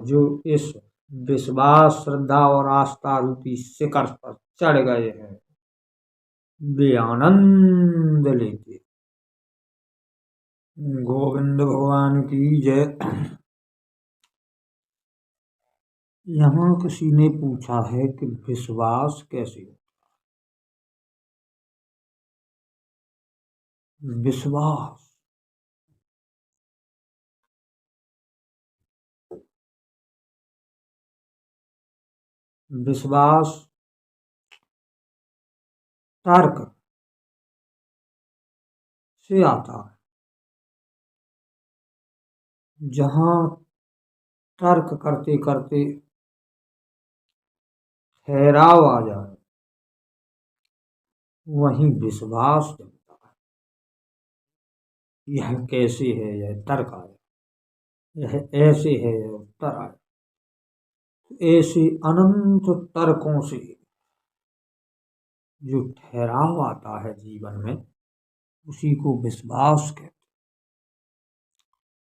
जो इस विश्वास, श्रद्धा और आस्था रूपी शिखर पर चढ़ गए हैं, वे आनंद लेते। गोविंद भगवान की जय। यहाँ किसी ने पूछा है कि विश्वास कैसे हो? विश्वास विश्वास तर्क से आता है। जहाँ तर्क करते करते ठहराव आ जाए, वहीं विश्वास जमता है। यह कैसे है, यह तर्क आया, यह ऐसे है, यह उत्तर आया। ऐसे अनंत तर्कों से जो ठहराव आता है जीवन में, उसी को विश्वास कहते हैं।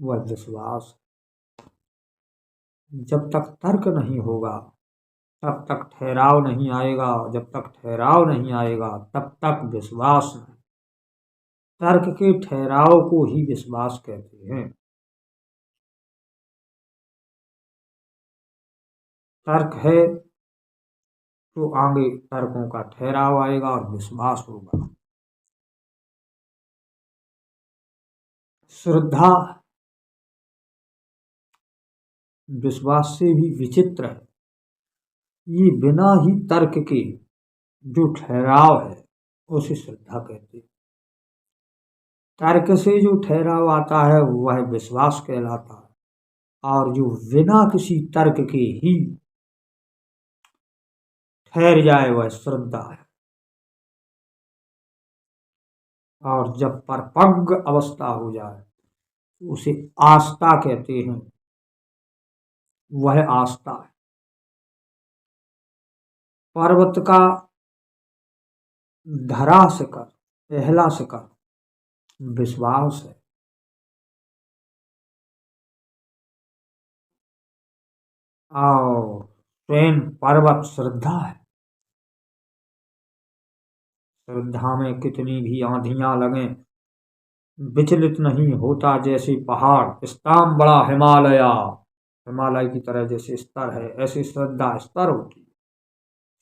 वह विश्वास जब तक तर्क नहीं होगा, तब तक ठहराव नहीं आएगा। जब तक ठहराव नहीं आएगा, तब तक विश्वास नहीं। तर्क के ठहराव को ही विश्वास कहते हैं। तर्क है तो आगे तर्कों का ठहराव आएगा और विश्वास होगा। श्रद्धा विश्वास से भी विचित्र है। ये बिना ही तर्क के जो ठहराव है, उसे श्रद्धा कहते हैं। तर्क से जो ठहराव आता है, वह विश्वास कहलाता है। और जो बिना किसी तर्क के ही ठहर जाए, वह श्रद्धा है। और जब परिपक्व अवस्था हो जाए, उसे आस्था कहते हैं। वह आस्था है। पर्वत का धरा शिखर, पहला शिखर विश्वास है। और स्वयं पर्वत श्रद्धा है। श्रद्धा में कितनी भी आंधियां लगें, विचलित नहीं होता जैसे पहाड़। स्तंभ बड़ा हिमालय, हिमालय की तरह जैसे स्तर है, ऐसी श्रद्धा स्तर होती है।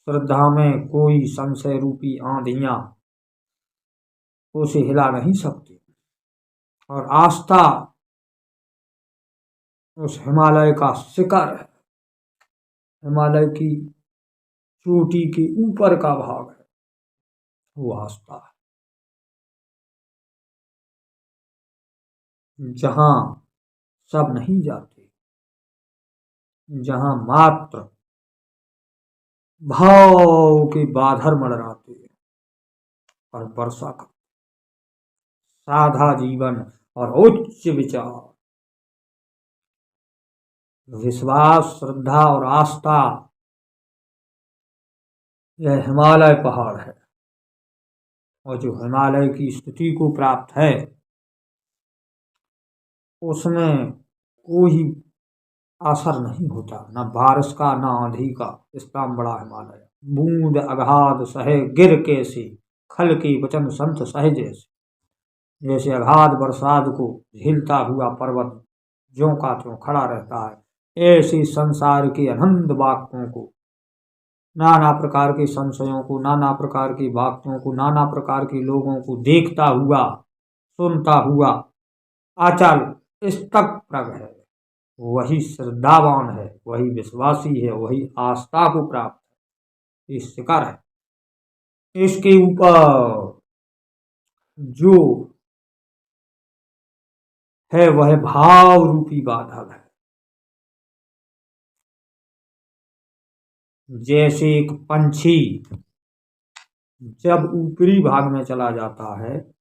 श्रद्धा में कोई संशय रूपी आंधियां उसे हिला नहीं सकती। और आस्था उस हिमालय का शिखर है। हिमालय की चोटी के ऊपर का भाग है, वो आस्था है। जहां सब नहीं जाते, जहां मात्र भाव के बाधर मंडराते हैं और वर्षा का साधा जीवन और उच्च विचार। विश्वास, श्रद्धा और आस्था, यह हिमालय पहाड़ है। और जो हिमालय की स्थिति को प्राप्त है, उसमें कोई असर नहीं होता, न बारिश का न आंधी का। इसका बड़ा हिमालय, बूंद अगाध सहे गिर कैसे, खल के वचन संत सहे जैसे। जैसे अगाध बरसात को झेलता हुआ पर्वत ज्यों का त्यों खड़ा रहता है, ऐसे संसार के अनंत वाक्यों को, नाना प्रकार के संशयों को, नाना प्रकार की वाक्यों को, नाना प्रकार के लोगों को देखता हुआ, सुनता हुआ अचल स्तक प्रग है, वही श्रद्धावान है, वही विश्वासी है, वही आस्था को प्राप्त है। ये शिखर है। इसके ऊपर जो है, वह भाव रूपी बादल है। जैसे एक पंछी जब ऊपरी भाग में चला जाता है,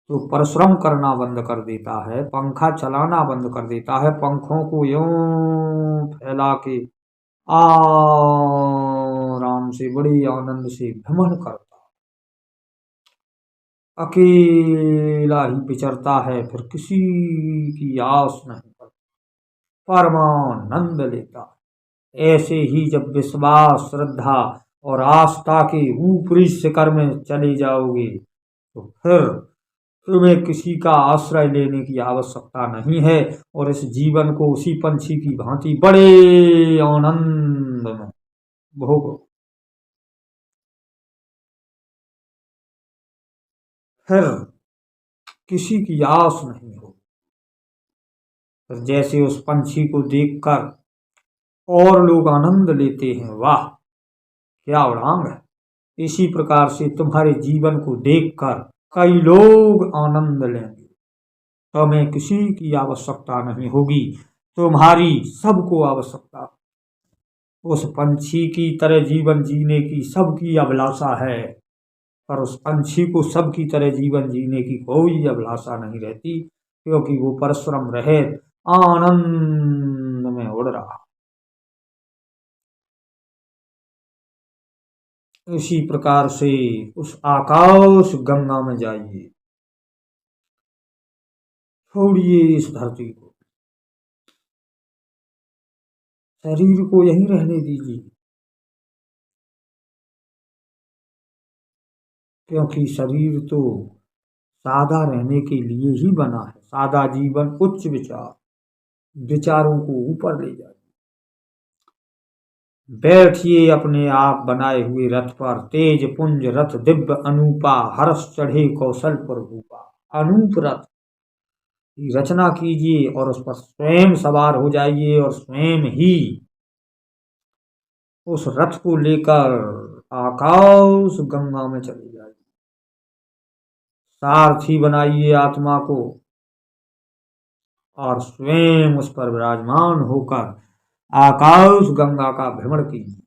तो परिश्रम करना बंद कर देता है, पंखा चलाना बंद कर देता है, पंखों को यूं फैला के आराम से बड़ी आनंद से भ्रमण करता, अकेला ही विचरता है, फिर किसी की आस नहीं करता। परमानंद लेता है। ऐसे ही जब विश्वास, श्रद्धा और आस्था के ऊपरी शिखर में चले जाओगे तो फिर तुम्हें किसी का आश्रय लेने की आवश्यकता नहीं है और इस जीवन को उसी पंछी की भांति बड़े आनंद में भोगो। फिर किसी की आस नहीं हो। फिर जैसे उस पंछी को देखकर और लोग आनंद लेते हैं, वाह क्या उड़ान है, इसी प्रकार से तुम्हारे जीवन को देखकर कई लोग आनंद लेंगे। तुम्हें किसी की आवश्यकता नहीं होगी, तुम्हारी सबको आवश्यकता। उस पंछी की तरह जीवन जीने की सबकी अभिलाषा है, पर उस पंछी को सबकी तरह जीवन जीने की कोई अभिलाषा नहीं रहती, क्योंकि वो परिश्रम रहित आनंद में उड़ रहा। इसी प्रकार से उस आकाश गंगा में जाइए, छोड़िए इस धरती को, शरीर को यहीं रहने दीजिए, क्योंकि शरीर तो सादा रहने के लिए ही बना है। सादा जीवन, उच्च विचार, विचारों को ऊपर ले जाए। बैठिए अपने आप बनाए हुए रथ पर, तेज पुंज रथ दिव्य अनूपा, हर्ष चढ़े कौशलपुर भूपा। अनूप रथ की रचना कीजिए और उस पर स्वयं सवार हो जाइए और स्वयं ही उस रथ को लेकर आकाश गंगा में चले जाइए। सारथी बनाइए आत्मा को और स्वयं उस पर विराजमान होकर आकाश गंगा का भ्रमण कीजिए।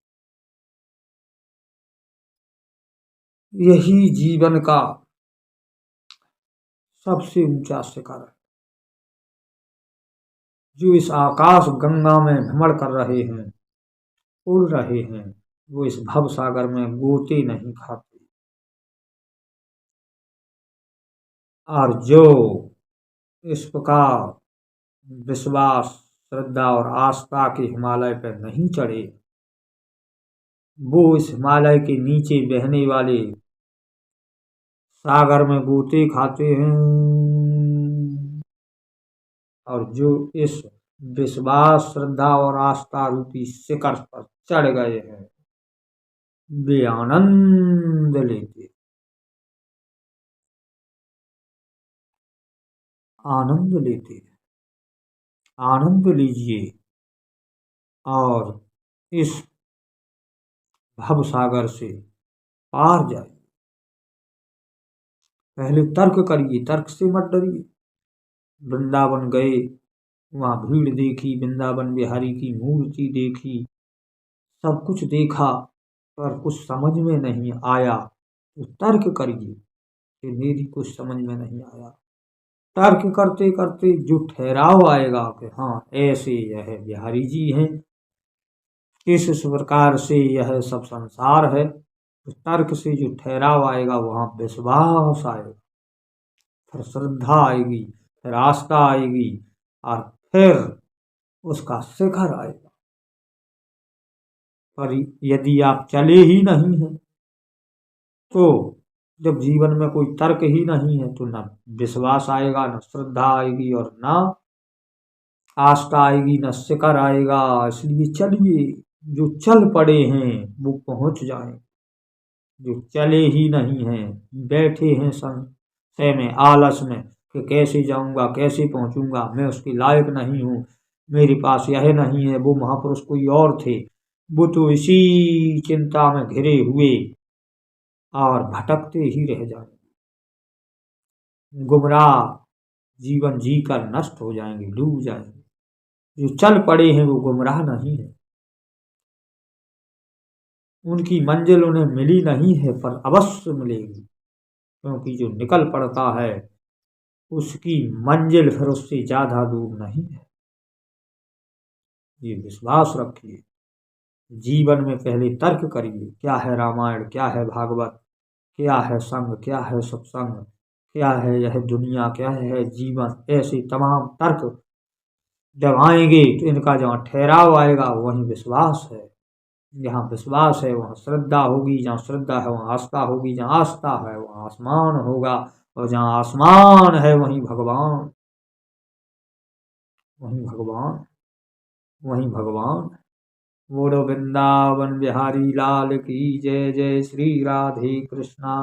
यही जीवन का सबसे ऊंचा शिखर है। जो इस आकाश गंगा में भ्रमण कर रहे हैं, उड़ रहे हैं, वो इस भव सागर में गोते नहीं खाते। और जो इस प्रकार विश्वास, श्रद्धा और आस्था के हिमालय पर नहीं चढ़े, वो इस हिमालय के नीचे बहने वाले सागर में गोते खाते हैं। और जो इस विश्वास, श्रद्धा और आस्था रूपी शिखर पर चढ़ गए हैं, वे आनंद लेते। आनंद लेते, आनंद लीजिए और इस भव सागर से पार जाइए। पहले तर्क करिए, तर्क से मत डरिए। वृंदावन गए, वहां भीड़ देखी, वृंदावन बिहारी की मूर्ति देखी, सब कुछ देखा, पर कुछ समझ में नहीं आया तो तर्क करिए कि मेरी कुछ समझ में नहीं आया। तर्क करते करते जो ठहराव आएगा कि हाँ ऐसे यह बिहारी जी हैं, इस प्रकार से यह सब संसार है, तो तर्क से जो ठहराव आएगा वहां विश्वास आएगा, फिर श्रद्धा आएगी, फिर आस्था आएगी और फिर उसका शिखर आएगा। पर यदि आप चले ही नहीं हैं, तो जब जीवन में कोई तर्क ही नहीं है तो न विश्वास आएगा, न श्रद्धा आएगी और न आस्था आएगी, न शिखर आएगा। इसलिए चलिए, जो चल पड़े हैं वो पहुंच जाएं, जो चले ही नहीं हैं, बैठे हैं संशय में, आलस में कि कैसे जाऊंगा, कैसे पहुंचूंगा, मैं उसके लायक नहीं हूँ, मेरे पास यह नहीं है। वो महापुरुष कोई और थे, वो तो इसी चिंता में घिरे हुए और भटकते ही रह जाएंगे, गुमराह जीवन जीकर नष्ट हो जाएंगे, डूब जाएंगे। जो चल पड़े हैं वो गुमराह नहीं है, उनकी मंजिल उन्हें मिली नहीं है, पर अवश्य मिलेगी, क्योंकि जो निकल पड़ता है उसकी मंजिल फिर उससे ज्यादा दूर नहीं है। ये विश्वास रखिए। जीवन में पहले तर्क करिए, क्या है रामायण, क्या है भागवत, क्या है संग, क्या है सत्संग, क्या है यह दुनिया, क्या है जीवन। ऐसे तमाम तर्क जब आएंगे तो इनका जहाँ ठहराव आएगा वहीं विश्वास है। जहाँ विश्वास है वहाँ श्रद्धा होगी, जहाँ श्रद्धा है वहाँ आस्था होगी, जहाँ आस्था है वहाँ आसमान होगा, और जहाँ आसमान है वहीं भगवान, वहीं भगवान, वहीं भगवान। बोलो वृंदावन बिहारी लाल की जय। जय श्री राधे कृष्णा।